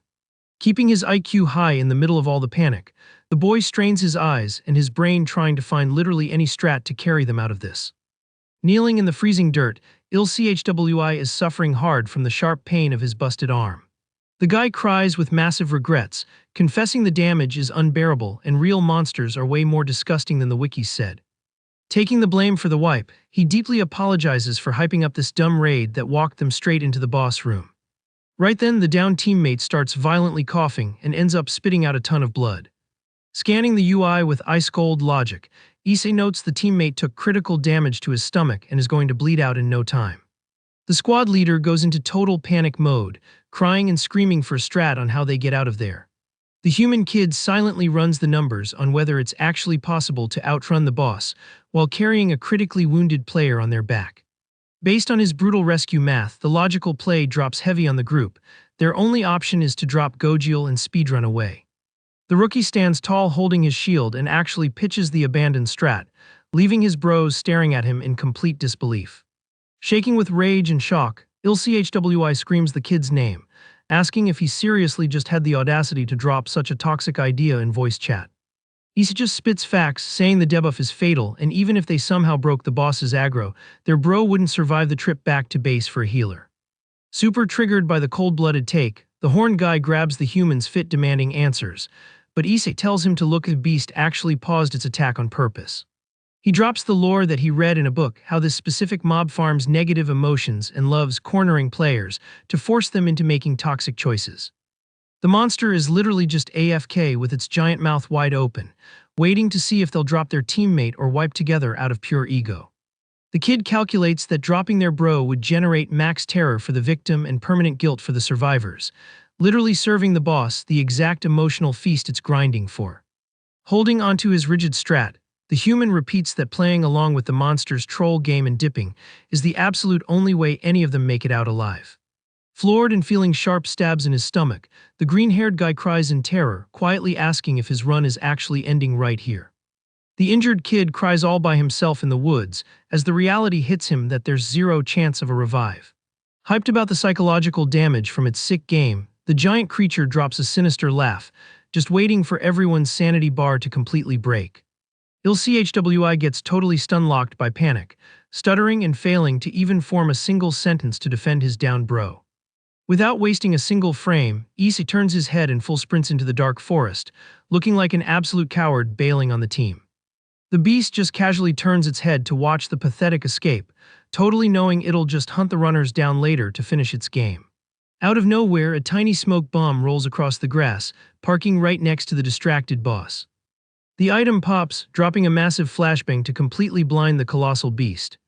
Keeping his IQ high in the middle of all the panic, the boy strains his eyes and his brain trying to find literally any strat to carry them out of this. Kneeling in the freezing dirt, ILCHWI is suffering hard from the sharp pain of his busted arm. The guy cries with massive regrets, confessing the damage is unbearable and real monsters are way more disgusting than the wikis said. Taking the blame for the wipe, he deeply apologizes for hyping up this dumb raid that walked them straight into the boss room. Right then, the downed teammate starts violently coughing and ends up spitting out a ton of blood. Scanning the UI with ice-cold logic, Issei notes the teammate took critical damage to his stomach and is going to bleed out in no time. The squad leader goes into total panic mode, crying and screaming for a strat on how they get out of there. The human kid silently runs the numbers on whether it's actually possible to outrun the boss while carrying a critically wounded player on their back. Based on his brutal rescue math, the logical play drops heavy on the group. Their only option is to drop Gojil and speedrun away. The rookie stands tall holding his shield and actually pitches the abandoned strat, leaving his bros staring at him in complete disbelief. Shaking with rage and shock, ILCHWI screams the kid's name, asking if he seriously just had the audacity to drop such a toxic idea in voice chat. Issa just spits facts, saying the debuff is fatal, and even if they somehow broke the boss's aggro, their bro wouldn't survive the trip back to base for a healer. Super triggered by the cold-blooded take, the horned guy grabs the human's fit demanding answers, but Issa tells him to look at the beast actually paused its attack on purpose. He drops the lore that he read in a book, how this specific mob farms negative emotions and loves cornering players to force them into making toxic choices. The monster is literally just AFK with its giant mouth wide open, waiting to see if they'll drop their teammate or wipe together out of pure ego. The kid calculates that dropping their bro would generate max terror for the victim and permanent guilt for the survivors, literally serving the boss the exact emotional feast it's grinding for. Holding onto his rigid strat, the human repeats that playing along with the monster's troll game and dipping is the absolute only way any of them make it out alive. Floored and feeling sharp stabs in his stomach, the green-haired guy cries in terror, quietly asking if his run is actually ending right here. The injured kid cries all by himself in the woods, as the reality hits him that there's zero chance of a revive. Hyped about the psychological damage from its sick game, the giant creature drops a sinister laugh, just waiting for everyone's sanity bar to completely break. ILCHWI gets totally stun-locked by panic, stuttering and failing to even form a single sentence to defend his downed bro. Without wasting a single frame, Issa turns his head and full sprints into the dark forest, looking like an absolute coward bailing on the team. The beast just casually turns its head to watch the pathetic escape, totally knowing it'll just hunt the runners down later to finish its game. Out of nowhere, a tiny smoke bomb rolls across the grass, parking right next to the distracted boss. The item pops, dropping a massive flashbang to completely blind the colossal beast.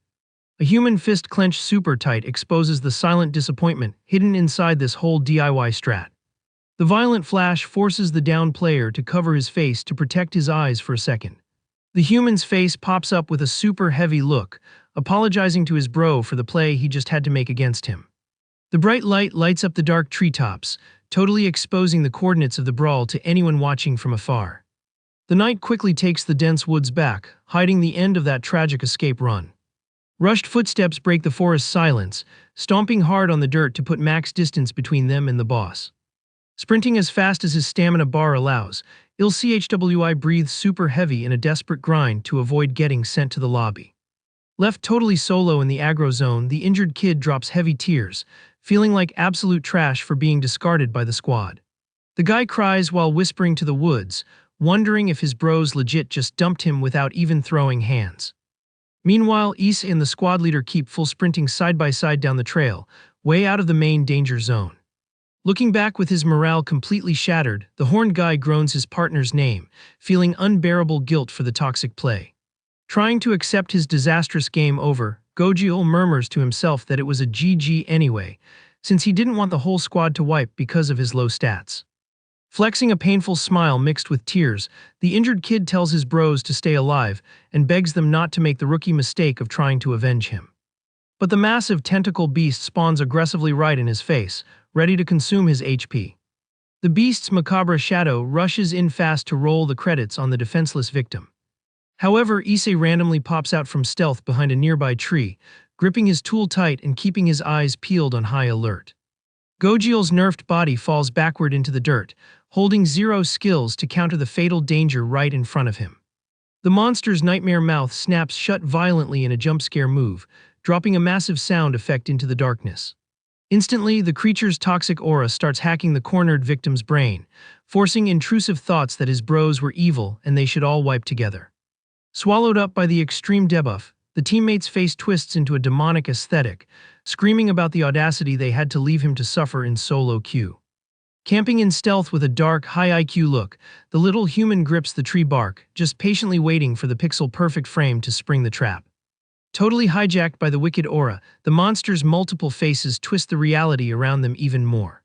A human fist clenched super tight exposes the silent disappointment hidden inside this whole DIY strat. The violent flash forces the downed player to cover his face to protect his eyes for a second. The human's face pops up with a super heavy look, apologizing to his bro for the play he just had to make against him. The bright light lights up the dark treetops, totally exposing the coordinates of the brawl to anyone watching from afar. The night quickly takes the dense woods back, hiding the end of that tragic escape run. Rushed footsteps break the forest's silence, stomping hard on the dirt to put max distance between them and the boss. Sprinting as fast as his stamina bar allows, ILCHWI breathes super heavy in a desperate grind to avoid getting sent to the lobby. Left totally solo in the aggro zone, the injured kid drops heavy tears, feeling like absolute trash for being discarded by the squad. The guy cries while whispering to the woods, wondering if his bros legit just dumped him without even throwing hands. Meanwhile, Issa and the squad leader keep full sprinting side by side down the trail, way out of the main danger zone. Looking back with his morale completely shattered, the horned guy groans his partner's name, feeling unbearable guilt for the toxic play. Trying to accept his disastrous game over, Gojiel murmurs to himself that it was a GG anyway, since he didn't want the whole squad to wipe because of his low stats. Flexing a painful smile mixed with tears, the injured kid tells his bros to stay alive and begs them not to make the rookie mistake of trying to avenge him. But the massive tentacle beast spawns aggressively right in his face, ready to consume his HP. The beast's macabre shadow rushes in fast to roll the credits on the defenseless victim. However, Issei randomly pops out from stealth behind a nearby tree, gripping his tool tight and keeping his eyes peeled on high alert. Gojiel's nerfed body falls backward into the dirt, holding zero skills to counter the fatal danger right in front of him. The monster's nightmare mouth snaps shut violently in a jump scare move, dropping a massive sound effect into the darkness. Instantly, the creature's toxic aura starts hacking the cornered victim's brain, forcing intrusive thoughts that his bros were evil and they should all wipe together. Swallowed up by the extreme debuff, the teammates' face twists into a demonic aesthetic, screaming about the audacity they had to leave him to suffer in solo queue. Camping in stealth with a dark, high IQ look, the little human grips the tree bark, just patiently waiting for the pixel-perfect frame to spring the trap. Totally hijacked by the wicked aura, the monster's multiple faces twist the reality around them even more.